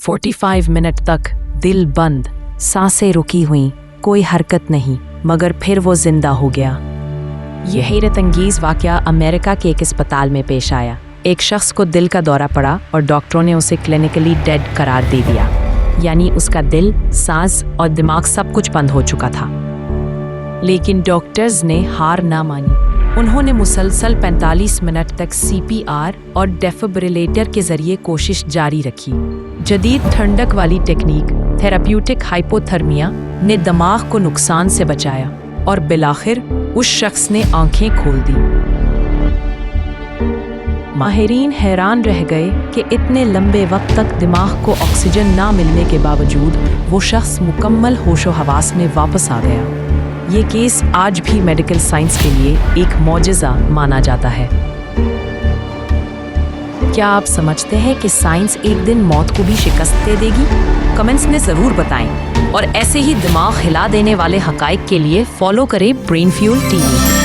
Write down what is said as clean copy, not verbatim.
45 minute तक दिल बंद, सांसें रुकी हुई, कोई हरकत नहीं, मगर फिर वो जिंदा हो गया। यह हैरत अंगेज वाकया अमेरिका के एक अस्पताल में पेश आया। एक शख्स को दिल का दौरा पड़ा और डॉक्टरों ने उसे क्लिनिकली डेड करार दे दिया, यानी उसका दिल, सांस और दिमाग सब कुछ बंद हो चुका था। लेकिन डॉक्टर्स ने हार ना मानी। उन्होंने मुसलसल 45 मिनट तक CPR और डेफिब्रिलेटर के जरिए कोशिश जारी रखी। जदीद ठंडक वाली टेक्निक थेराप्यूटिक हाइपोथर्मिया ने दिमाग को नुकसान से बचाया और बिलाखिर उस शख्स ने आंखें खोल दी। माहिरीन हैरान रह गए कि इतने लंबे वक्त तक दिमाग को ऑक्सीजन ना मिलने के बावजूद वो शख्स मुकम्मल होशो हवास में वापस आ गया। ये केस आज भी मेडिकल साइंस के लिए एक मौजज़ा माना जाता है। क्या आप समझते हैं कि साइंस एक दिन मौत को भी शिकस्त दे देगी? कमेंट्स में ज़रूर बताएं और ऐसे ही दिमाग हिला देने वाले हकाइक के लिए फॉलो करें ब्रेन फ्यूल TV।